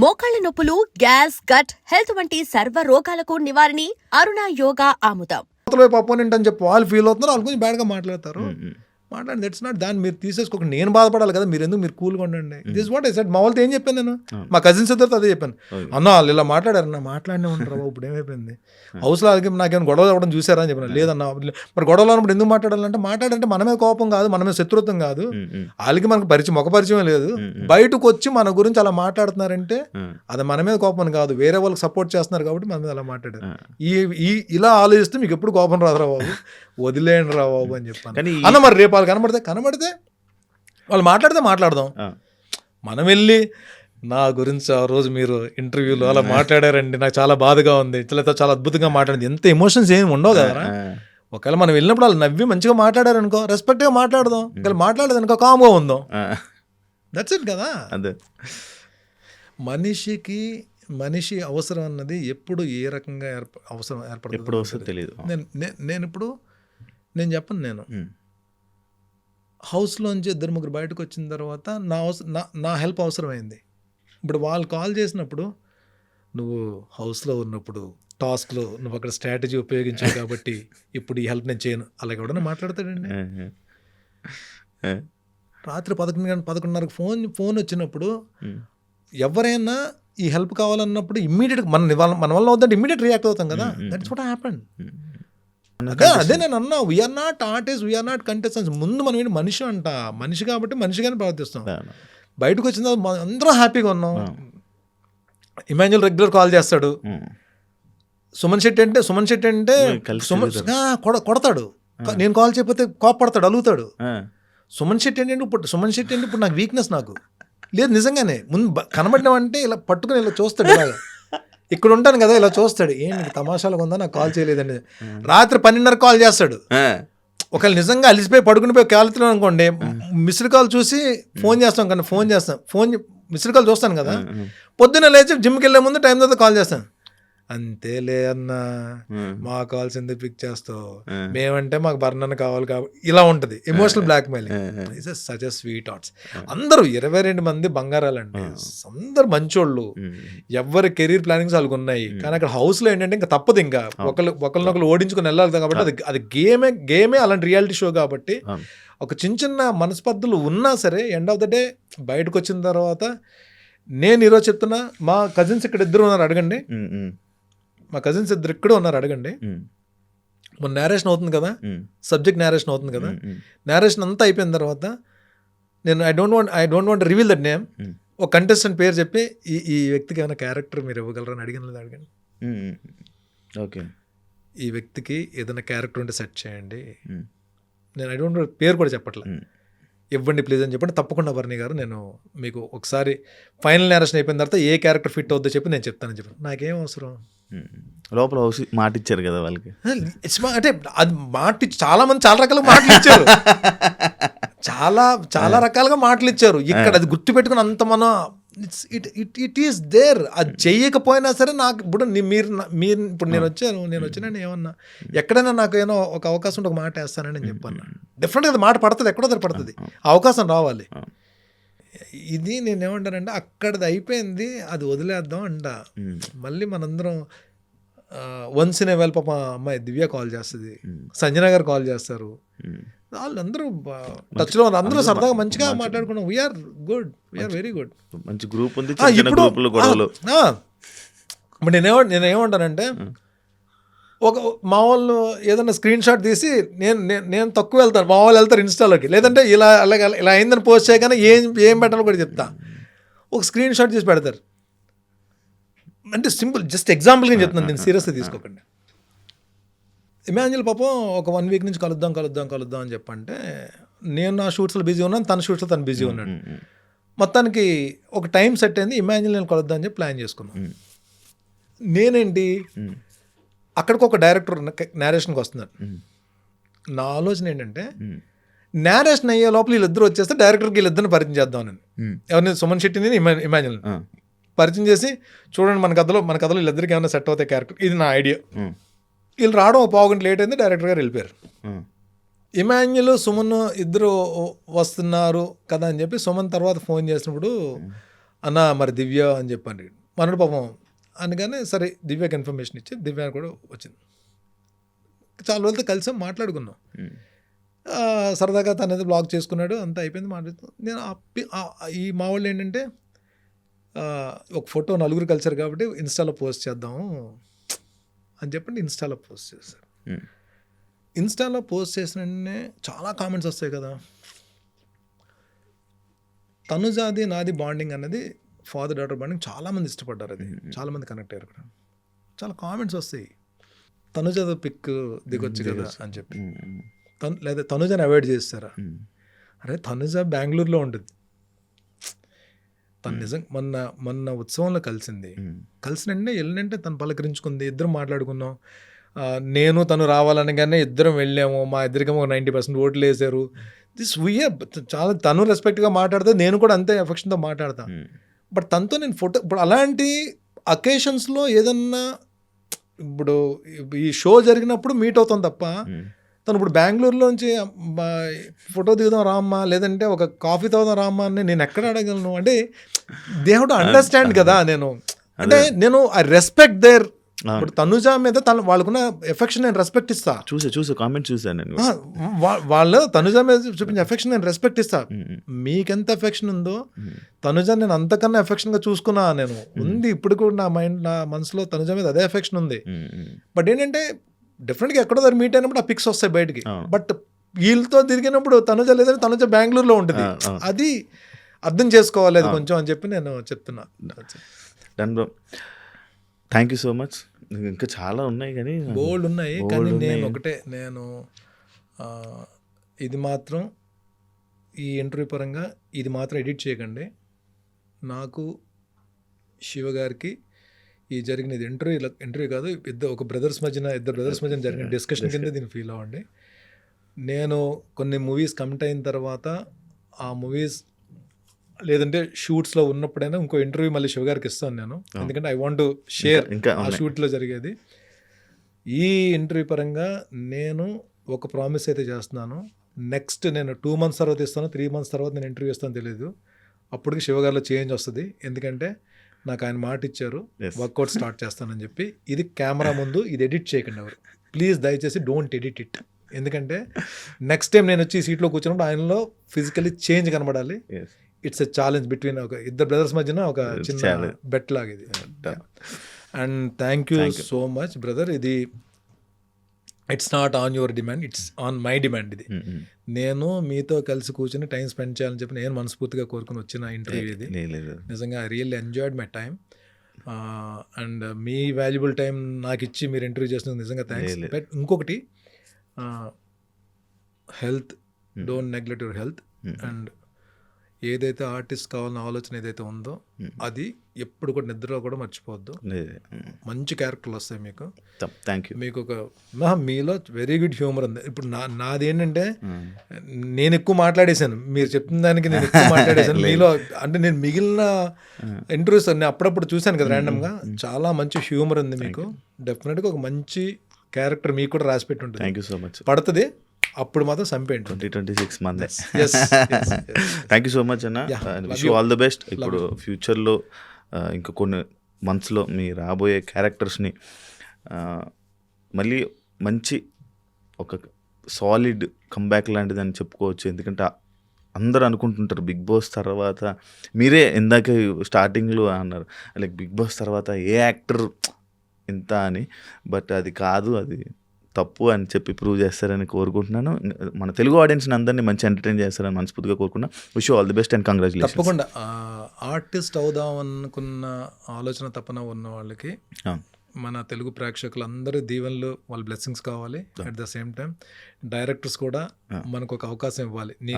మోకాళ్ల నొప్పులు, gas, gut health వంటి సర్వ రోగాలకు నివారణి అరుణ యోగా ఆముదం. వైపు అపోనెంట్ అని చెప్పి వాళ్ళు ఫీల్ అవుతున్నారు, వాళ్ళు కొంచెం బ్యాడ్గా మాట్లాడతారు. మాట్లాడి దట్స్ నాట్ దాన్ని మీరు తీసేసుకోక నేను బాధపడాలి కదా, మీరు ఎందుకు మీరు కూల్గా ఉండండి. This what I said. మా వాళ్ళతో ఏం చెప్పాను నేను, మా కజిన్స్ ఇద్దరితో అదే చెప్పాను. అన్న వాళ్ళు ఇలా మాట్లాడారు, నా మాట్లాడినే ఉంటారు బాబు, ఇప్పుడు ఏమైపోయింది హౌస్లో వాళ్ళకి నాకేమైనా గొడవ అవ్వడం చూసారా అని చెప్పాను. లేదన్నా, మరి గొడవలు అన్నప్పుడు ఎందుకు మాట్లాడాలంటే, మాట్లాడంటే మనమే కోపం కాదు, మనమే శత్రుత్వం కాదు, వాళ్ళకి మనకు పరిచయం ముఖ పరిచయం లేదు, బయటకు వచ్చి మన గురించి అలా మాట్లాడుతున్నారంటే అది మన మీద కోపం కాదు, వేరే వాళ్ళకి సపోర్ట్ చేస్తున్నారు కాబట్టి మన మీద అలా మాట్లాడారు. ఇలా ఆలోచిస్తే మీకు ఎప్పుడు కోపం రాదురా బాబు, వదిలేయండి రా బాబు అని చెప్పాను. అన్న మరి రేపు వాళ్ళు కనబడితే వాళ్ళు మాట్లాడదాం. మనం వెళ్ళి నా గురించి ఆ రోజు మీరు ఇంటర్వ్యూలో అలా మాట్లాడారండి, నాకు చాలా బాధగా ఉంది, చాలా అద్భుతంగా మాట్లాడింది, ఎంత ఎమోషన్స్ ఏమి ఉండవు కదా. ఒకవేళ మనం వెళ్ళినప్పుడు వాళ్ళు నవ్వి మంచిగా మాట్లాడారనుకో, రెస్పెక్ట్గా మాట్లాడదాం. ఒకవేళ మాట్లాడదనుకో కామ్గా ఉందాం. దట్స్ ఇట్ కదా. అదే మనిషి అవసరం అన్నది ఎప్పుడు ఏ రకంగా అవసరం ఏర్పడుతుంది తెలియదు. నేను చెప్పను, నేను హౌస్లోంచి 2-3 బయటకు వచ్చిన తర్వాత నా హెల్ప్ అవసరమైంది. ఇప్పుడు వాళ్ళు కాల్ చేసినప్పుడు, నువ్వు హౌస్లో ఉన్నప్పుడు టాస్క్లో నువ్వు అక్కడ స్ట్రాటజీ ఉపయోగించావు కాబట్టి ఇప్పుడు ఈ హెల్ప్ నేను చేయను, అలాగే ఎవడన్నా మాట్లాడతాడండి. రాత్రి 11:30 ఫోన్ వచ్చినప్పుడు ఎవరైనా ఈ హెల్ప్ కావాలన్నప్పుడు ఇమ్మీడియట్గా మన వల్ల అవుతుంటే ఇమ్మీడియట్ రియాక్ట్ అవుతాం కదా. That's what happened. అదే నేను అన్నా, we are not artist, we are not contestants. ముందు మనం ఏంటి, మనిషి కాబట్టి మనిషిగానే ప్రవర్తిస్తాం. బయటకు వచ్చిన తర్వాత అందరూ హ్యాపీగా ఉన్నాం. ఇమాన్యుల్ రెగ్యులర్ కాల్ చేస్తాడు. సుమన్ శెట్టి అంటే కొడతాడు. నేను కాల్ చేయకపోతే కోపడతాడు, అలుగుతాడు. సుమన్ శెట్టి అంటే ఇప్పుడు నాకు వీక్నెస్, నాకు లేదు నిజంగానే. ముందు కనబడినామంటే ఇలా పట్టుకుని ఇలా చూస్తాడు, ఇలాగా ఇక్కడ ఉంటాను కదా, ఇలా చూస్తాడు, ఏంటి తమాషాలుగా ఉందా నాకు కాల్ చేయలేదండి. రాత్రి 12:30 కాల్ చేస్తాడు. ఒకవేళ నిజంగా అలిసిపోయి పడుకునిపోయి కాలుతున్నాం అనుకోండి, మిస్డ్ కాల్ చూసి ఫోన్ చేస్తాం కానీ మిస్డ్ కాల్ చూస్తాను కదా, పొద్దున్న లేచి జిమ్కి వెళ్ళే ముందు టైం తర్వాత కాల్ చేస్తాను. అంతేలే అన్నా, మా కాల్స్ ఎందుకు పిక్ చేస్తావు, మేమంటే మాకు బర్ణన కావాలి కాబట్టి ఇలా ఉంటుంది. Emotional blackmailing is such a sweet hearts. అందరూ 22 మంది బంగారాలండి, అందరు మంచోళ్ళు, ఎవరి కెరీర్ ప్లానింగ్స్ వాళ్ళకి ఉన్నాయి. కానీ అక్కడ హౌస్లో ఏంటంటే ఇంకా తప్పదు, ఇంకా ఒకరినొకరు ఓడించుకుని వెళ్ళాలి కాబట్టి అది గేమే అలాంటి రియాలిటీ షో కాబట్టి ఒక చిన్న మనస్పర్ధలు ఉన్నా సరే ఎండ్ ఆఫ్ ద డే బయటకు వచ్చిన తర్వాత, నేను ఈరోజు చెప్తున్నా, మా కజిన్స్ ఇక్కడ ఇద్దరు ఉన్నారు, అడగండి. మా కజిన్స్ ఇద్దరు ఇక్కడ ఉన్నారు, అడగండి. మన నేరేషన్ అవుతుంది కదా, సబ్జెక్ట్ నేరేషన్ అవుతుంది కదా, నేరేషన్ అంతా అయిపోయిన తర్వాత నేను I don't want reveal that name, ఒక కంటెస్టెంట్ పేరు చెప్పి ఈ వ్యక్తికి ఏమైనా క్యారెక్టర్ మీరు ఇవ్వగలరని అడగండి. ఓకే, ఈ వ్యక్తికి ఏదైనా క్యారెక్టర్ ఉంటే సెట్ చేయండి. నేను ఐ డోంట్ పేరు కూడా చెప్పట్లే, ఇవ్వండి ప్లీజ్ అని చెప్పండి. తప్పకుండా వర్ణి గారు, నేను మీకు ఒకసారి ఫైనల్ నేరేషన్ అయిపోయిన తర్వాత ఏ క్యారెక్టర్ ఫిట్ అవుద్దో చెప్పి నేను చెప్తానని చెప్పాను. నాకేం అవసరం, లోపల మాట ఇచ్చారు కదా వాళ్ళకి. అంటే అది చాలా మంది చాలా రకాలుగా మాటలు ఇచ్చారు, చాలా రకాలుగా మాటలు ఇచ్చారు. ఇక్కడ అది గుర్తుపెట్టుకుని అంత మనం ఇట్ ఈస్ దేర్. అది చెయ్యకపోయినా సరే నాకు ఇప్పుడు మీరు ఇప్పుడు నేను వచ్చినాను ఏమన్నా, ఎక్కడైనా నాకు ఏమో ఒక అవకాశం ఉంటే ఒక మాట వేస్తానని నేను చెప్పాను. డెఫినెట్గా అది మాట పడుతుంది, ఎక్కడో దగ్గర పడుతుంది, అవకాశం రావాలి. ఇది నేనేమంటానంటే, అక్కడది అయిపోయింది, అది వదిలేద్దాం అంట. మళ్ళీ మనందరం వన్స్ ఇన్ ఏ వైల్ పాప అమ్మాయి దివ్య కాల్ చేస్తుంది, సంజన గారు కాల్ చేస్తారు, వాళ్ళందరూ టచ్లో అందరూ సరదాగా మంచిగా మాట్లాడుకున్నాం. We are good, we are very good, మంచి గ్రూప్ ఉంది. ఇప్పుడు నేనేమంటానంటే, మా వాళ్ళు ఏదైనా స్క్రీన్ షాట్ తీసి నేను తక్కువ వెళ్తాను, మా వాళ్ళు వెళ్తారు ఇన్స్టాలోకి, లేదంటే ఇలా అయిందని పోస్ట్ చేయగానే ఏం పెట్టాలో కూడా చెప్తా, ఒక స్క్రీన్ షాట్ తీసి పెడతారు. అంటే సింపుల్, జస్ట్ ఎగ్జాంపుల్గా చెప్తున్నాను, నేను సీరియస్గా తీసుకోకండి. ఇమాన్యుల్ పాపం ఒక 1 వీక్ నుంచి కలుద్దాం అని చెప్పంటే, నేను నా షూట్స్లో బిజీ ఉన్నాను, తన షూట్స్లో తను బిజీ ఉన్నాడు. మొత్తానికి ఒక టైం సెట్ అయింది, ఇమాన్యుల్ నేను కలుద్దాం అని చెప్పి ప్లాన్ చేసుకున్నాను. నేనేంటి అక్కడికి ఒక డైరెక్టర్ నేరేషన్కి వస్తున్నాడు. నా ఆలోచన ఏంటంటే, నేరేషన్ అయ్యే లోపల వీళ్ళిద్దరు వచ్చేస్తే డైరెక్టర్కి వీళ్ళిద్దరిని పరిచయం చేద్దామని. ఎవరిని, సుమన్ శెట్టిని ఇమాన్యుల్ పరిచయం చేసి, చూడండి మన కథలో వీళ్ళిద్దరికి ఏమైనా సెట్ అవుతాయి క్యారెక్టర్, ఇది నా ఐడియా. వీళ్ళు రావడం ఒక 1/2 గంట లేట్ అయింది, డైరెక్టర్ గారు వెళ్ళిపోయారు. ఇమాన్యుల్ సుమన్ ఇద్దరు వస్తున్నారు కదా అని చెప్పి సుమన్ తర్వాత ఫోన్ చేసినప్పుడు, అన్న మరి దివ్య అని చెప్పండి మనడు పాపం అందుకని సరే దివ్యకి ఇన్ఫర్మేషన్ ఇచ్చి దివ్య కూడా వచ్చింది. చాలా రోజులతో కలిసాం, మాట్లాడుకున్నాం. సరదాగా తను ఏదో బ్లాగ్ చేసుకున్నాడు, అంతా అయిపోయింది, మాట్లాడుతూ నేను ఈ మా వాళ్ళు ఏంటంటే ఒక ఫోటో నలుగురు కలిసారు కాబట్టి ఇన్స్టాలో పోస్ట్ చేద్దాము అని చెప్పండి ఇన్స్టాలో పోస్ట్ చేశారు. ఇన్స్టాలో పోస్ట్ చేసిన వెంటనే చాలా కామెంట్స్ వస్తాయి కదా, తనుజాది నాది బాండింగ్ అన్నది ఫాదర్ డాటర్ బాండింగ్ చాలామంది ఇష్టపడ్డారు, అది చాలామంది కనెక్ట్ అయ్యారు. అక్కడ చాలా కామెంట్స్ వస్తాయి, తనుజాతో పిక్ దిగొచ్చు కదా అని చెప్పి, లేదా తనుజని అవాయిడ్ చేస్తారా, అరే తనుజ బెంగళూరులో ఉంటుంది, తను నిజంగా మొన్న ఉత్సవంలో కలిసింది, కలిసిన వెంటనే వెళ్ళినంటే తను పలకరించుకుంది, ఇద్దరం మాట్లాడుకున్నాం. నేను తను రావాలనగానే ఇద్దరం వెళ్ళాము, మా ఇద్దరికేమో 90% ఓట్లు వేసారు. దిస్ వీఆర్ చాలా తను రెస్పెక్ట్గా మాట్లాడితే నేను కూడా అంతే ఎఫెక్షన్తో మాట్లాడతా. బట్ తనతో నేను ఫోటో ఇప్పుడు అలాంటి అకేషన్స్లో ఏదన్నా ఇప్పుడు ఈ షో జరిగినప్పుడు మీట్ అవుతాం తప్ప, తను ఇప్పుడు బెంగళూరులోంచి ఫోటో దిగుదాం రామ్మా లేదంటే ఒక కాఫీ తాగుదాం రామ్మా అని నేను ఎక్కడ అడగలను? అంటే దే హ్యావ్ టు అండర్స్టాండ్ కదా. అంటే నేను ఐ రెస్పెక్ట్ దేర్, ఇప్పుడు తనుజ మీద వాళ్ళకున్న ఎఫెక్షన్ నేను రెస్పెక్ట్ ఇస్తా. చూసా కామెంట్ చూసాను నేను. వాళ్ళు తనుజ మీద చూపించే ఎఫెక్షన్ నేను రెస్పెక్ట్ ఇస్తా. మీకెంత ఎఫెక్షన్ ఉందో తనుజ నేను అంతకన్నా ఎఫెక్షన్గా చూసుకున్నా. నేను ఉంది ఇప్పుడు కూడా నా మనసులో తనుజ మీద అదే ఎఫెక్షన్ ఉంది. బట్ ఏంటంటే డెఫినెట్గా ఎక్కడో దగ్గర మీట్ అయినప్పుడు ఆ పిక్స్ వస్తాయి బయటికి. బట్ వీళ్ళతో తిరిగినప్పుడు తనుజ లేదని తనుజ బెంగళూరులో ఉంటుంది, అది అర్థం చేసుకోవాలి అది కొంచెం అని చెప్పి నేను చెప్తున్నా. Done bro, thank you so much. ఇంకా చాలా ఉన్నాయి కానీ బోల్డ్ ఉన్నాయి, కానీ నేను ఒకటే ఇది మాత్రం ఈ ఇంటర్వ్యూ పరంగా ఇది మాత్రం ఎడిట్ చేయకండి. నాకు శివ గారికి ఈ జరిగినది ఇంటర్వ్యూ కాదు, ఇద్దరు బ్రదర్స్ మధ్యన జరిగిన డిస్కషన్ కింద దీన్ని ఫీల్ అవ్వండి. నేను కొన్ని మూవీస్ కమిట్ అయిన తర్వాత ఆ మూవీస్ లేదంటే షూట్స్లో ఉన్నప్పుడైనా ఇంకో ఇంటర్వ్యూ మళ్ళీ శివ గారికి ఇస్తాను నేను, ఎందుకంటే ఐ వాంట్ టు షేర్ ఆ షూట్లో జరిగేది. ఈ ఇంటర్వ్యూ పరంగా నేను ఒక ప్రామిస్ అయితే చేస్తున్నాను, నెక్స్ట్ నేను 2 months తర్వాత ఇస్తాను, 3 months తర్వాత నేను ఇంటర్వ్యూ ఇస్తాను తెలియదు, అప్పటికి శివ గారిలో చేంజ్ వస్తుంది. ఎందుకంటే నాకు ఆయన మాట ఇచ్చారు వర్కౌట్ స్టార్ట్ చేస్తానని చెప్పి. ఇది కెమెరా ముందు ఇది ఎడిట్ చేయకండి ఎవరు, ప్లీజ్ దయచేసి డోంట్ ఎడిట్ ఇట్. ఎందుకంటే నెక్స్ట్ టైం నేను వచ్చి సీట్లో కూర్చున్నప్పుడు ఆయనలో ఫిజికలీ చేంజ్ కనబడాలి. ఇట్స్ ఎ ఛాలెంజ్ బిట్వీన్ ఒక ఇద్దరు బ్రదర్స్ మధ్యన ఒక చిన్న బెట్ లాగా ఇది. And thank you so much brother. ఇది it's not on your demand, it's on my demand. ఇది నేను మీతో కలిసి కూర్చొని టైం స్పెండ్ చేయాలని చెప్పి నేను మనస్ఫూర్తిగా కోరుకుని వచ్చిన ఇంటర్వ్యూ ఇది. నిజంగా I really enjoyed my time. And me valuable time నాకు ఇచ్చి మీరు ఇంటర్వ్యూ చేసినందుకు నిజంగా థ్యాంక్స్. బట్ ఇంకొకటి, health, don't neglect your health. And ఏదైతే ఆర్టిస్ట్ కావాలన్న ఆలోచన ఏదైతే ఉందో అది ఎప్పుడు కూడా నిద్రలో కూడా మర్చిపోవద్దు. మంచి క్యారెక్టర్లు వస్తాయి మీకు. Thank you. మీకు మీలో వెరీ గుడ్ హ్యూమర్ ఉంది. ఇప్పుడు నాది ఏంటంటే నేను ఎక్కువ మాట్లాడేశాను, మీరు చెప్పిన దానికి నేను ఎక్కువ మాట్లాడేశాను మీలో. అంటే నేను మిగిలిన ఇంటర్వ్యూస్ నేను అప్పుడప్పుడు చూశాను కదా ర్యాండమ్గా, చాలా మంచి హ్యూమర్ ఉంది మీకు. డెఫినెట్గా ఒక మంచి క్యారెక్టర్ మీకు కూడా రాసి పెట్టి ఉంటుంది. Thank you so much. పడుతుంది అప్పుడు మాత్రం సంపేయండి. 2026 మందే. థ్యాంక్ యూ సో మచ్ అన్న, wish you all the best. ఇప్పుడు ఫ్యూచర్లో ఇంకా కొన్ని మంత్స్లో మీ రాబోయే క్యారెక్టర్స్ని మళ్ళీ మంచి ఒక సాలిడ్ కంబ్యాక్ లాంటిది అని చెప్పుకోవచ్చు. ఎందుకంటే అందరూ అనుకుంటుంటారు బిగ్ బాస్ తర్వాత, మీరే ఇందాక స్టార్టింగ్లో అన్నారు లైక్ బిగ్ బాస్ తర్వాత ఏ యాక్టర్ ఇంత అని, బట్ అది కాదు, అది తప్పు అని చెప్పి ప్రూవ్ చేస్తారని కోరుకుంటున్నాను. మన తెలుగు ఆడియన్స్ని అందరినీ మంచి ఎంటర్టైన్ చేస్తారని మనస్ఫూర్తిగా కోరుకున్నా. Wish you all the best and congratulations. తప్పకుండా ఆర్టిస్ట్ అవుదాం అనుకున్న ఆలోచన తపన ఉన్న వాళ్ళకి మన తెలుగు ప్రేక్షకులందరూ దీవెనలు, వాళ్ళ బ్లెస్సింగ్స్ కావాలి. At the same time directors కూడా మనకు ఒక అవకాశం ఇవ్వాలి. నీ